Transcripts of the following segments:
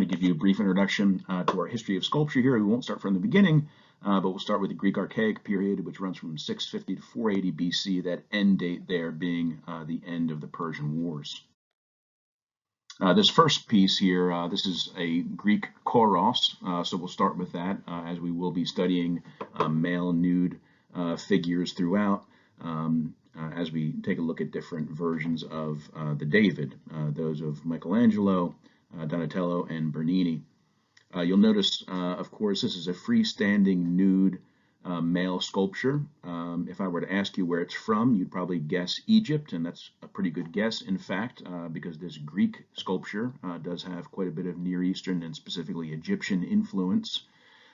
to give you a brief introduction to our history of sculpture here. We won't start from the beginning, but we'll start with the Greek Archaic period, which runs from 650 to 480 BC, that end date there being the end of the Persian Wars. This first piece here, this is a Greek Kouros, so we'll start with that as we will be studying male nude figures throughout as we take a look at different versions of the David, those of Michelangelo, Donatello, and Bernini. You'll notice, of course, this is a freestanding nude male sculpture. If I were to ask you where it's from, you'd probably guess Egypt, and that's a pretty good guess, in fact, because this Greek sculpture does have quite a bit of Near Eastern and specifically Egyptian influence.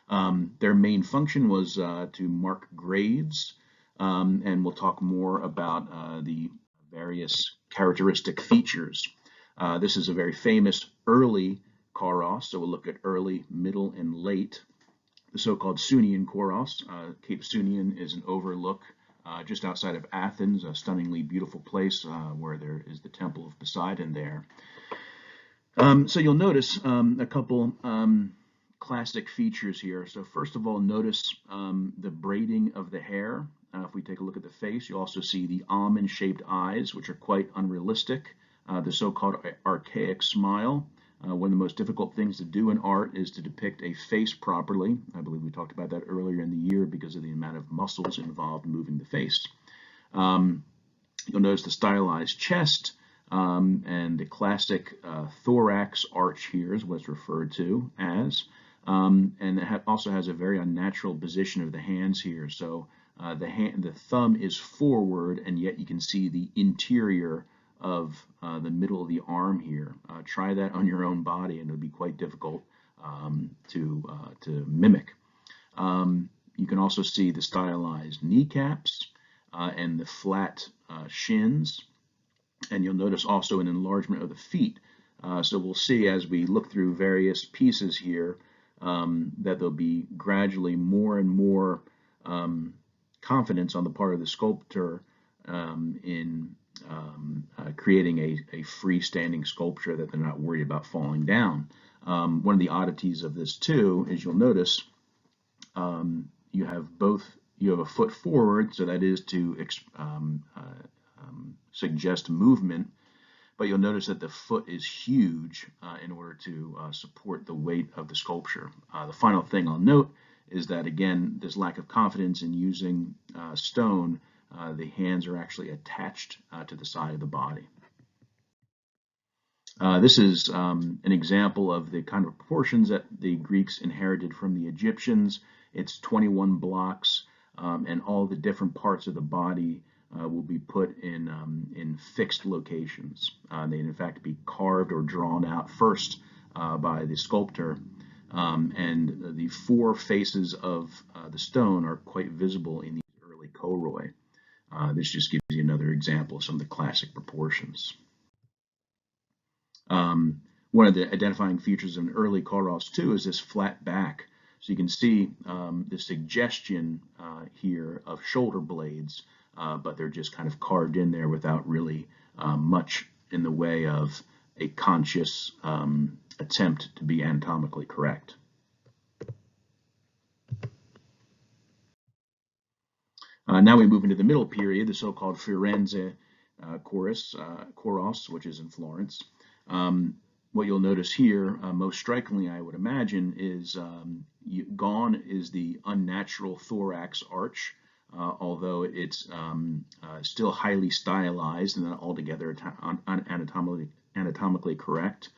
Their main function was to mark graves, and we'll talk more about the various characteristic features. This is a very famous early Kouros, so we'll look at early, middle, and late. The so-called Sounion Kouros. Cape Sounion is an overlook just outside of Athens, a stunningly beautiful place where there is the Temple of Poseidon there. So you'll notice a couple classic features here. So first of all, notice the braiding of the hair. If we take a look at the face, you also see the almond-shaped eyes, which are quite unrealistic. The so-called archaic smile. One of the most difficult things to do in art is to depict a face properly. I believe we talked about that earlier in the year because of the amount of muscles involved moving the face. You'll notice the stylized chest and the classic thorax arch here is what's referred to as. And it also has a very unnatural position of the hands here. So the thumb is forward, and yet you can see the interior of the middle of the arm here. Try that on your own body, and it'll be quite difficult to mimic. You can also see the stylized kneecaps and the flat shins, and you'll notice also an enlargement of the feet. So we'll see as we look through various pieces here that there'll be gradually more and more confidence on the part of the sculptor in creating a freestanding sculpture that they're not worried about falling down. One of the oddities of this too is you'll notice you have a foot forward, so that is to suggest movement, but you'll notice that the foot is huge in order to support the weight of the sculpture. The final thing I'll note is that, again, this lack of confidence in using stone, the hands are actually attached to the side of the body. This is an example of the kind of proportions that the Greeks inherited from the Egyptians. It's 21 blocks, and all the different parts of the body will be put in fixed locations. They, in fact, be carved or drawn out first by the sculptor, and the four faces of the stone are quite visible in these early Kouroi. This just gives you another example of some of the classic proportions. One of the identifying features of an early Kouros too is this flat back. So you can see the suggestion here of shoulder blades, but they're just kind of carved in there without really much in the way of a conscious attempt to be anatomically correct. Now we move into the middle period, the so-called Firenze Kouros, which is in Florence. What you'll notice here, most strikingly, I would imagine, is gone is the unnatural thorax arch, although it's still highly stylized and not altogether anatomically correct.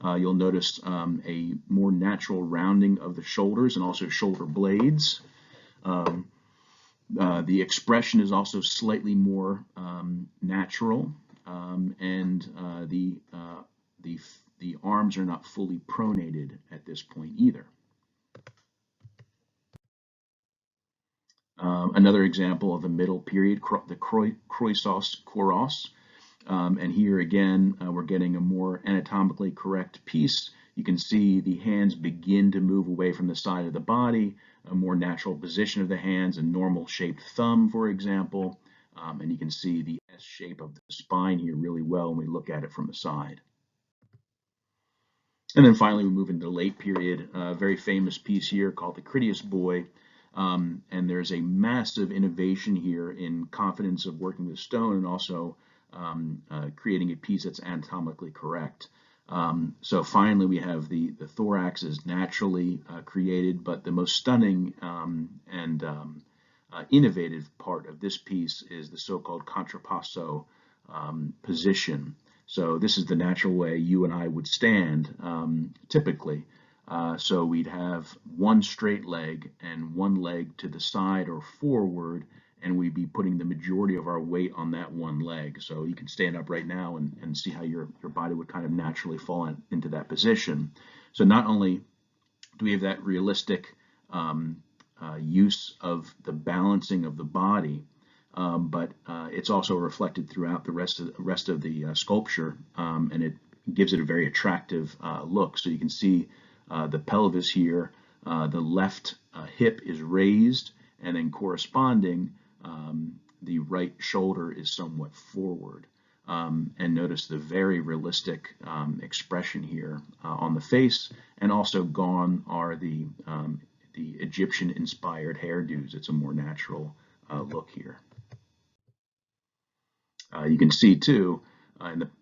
You'll notice a more natural rounding of the shoulders and also shoulder blades. The expression is also slightly more natural, and the arms are not fully pronated at this point either. Another example of the middle period, the Kritios Boy, and here again we're getting a more anatomically correct piece. You can see the hands begin to move away from the side of the body, a more natural position of the hands, a normal shaped thumb, for example, and you can see the S shape of the spine here really well when we look at it from the side. And then finally, we move into the late period, a very famous piece here called the Kritios Boy. And there's a massive innovation here in confidence of working with stone and also creating a piece that's anatomically correct. So finally, we have the thorax is naturally created, but the most stunning and innovative part of this piece is the so-called contrapasso position. So this is the natural way you and I would stand typically. So we'd have one straight leg and one leg to the side or forward, and we'd be putting the majority of our weight on that one leg. So you can stand up right now and see how your body would kind of naturally fall into that position. So not only do we have that realistic use of the balancing of the body, but it's also reflected throughout the rest of the sculpture, and it gives it a very attractive look. So you can see the pelvis here, the left hip is raised, and then corresponding, the right shoulder is somewhat forward. And notice the very realistic expression here on the face, and also gone are the Egyptian-inspired hairdos. It's a more natural look here. You can see too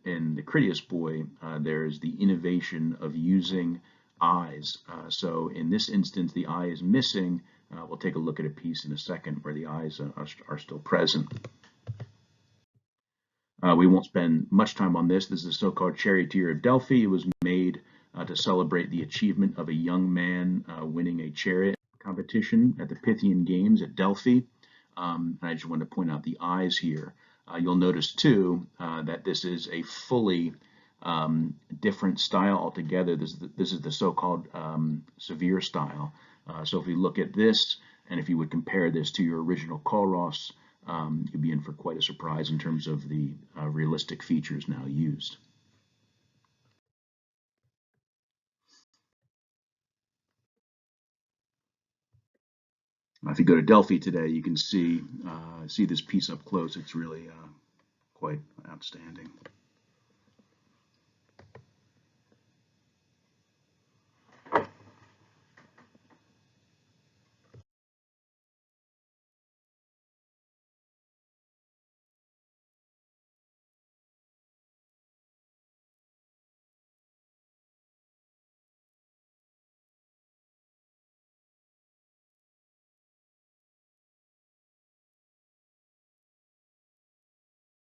in the Kritios Boy, there's the innovation of using eyes. So in this instance, the eye is missing. We'll take a look at a piece in a second where the eyes are still present. We won't spend much time on this. This is the so-called Charioteer of Delphi. It was made to celebrate the achievement of a young man winning a chariot competition at the Pythian Games at Delphi. And I just want to point out the eyes here. You'll notice too that this is a fully different style altogether. This is the so-called severe style. So if we look at this, and if you would compare this to your original Kouros, you'd be in for quite a surprise in terms of the realistic features now used. If you go to Delphi today, you can see this piece up close. It's really quite outstanding.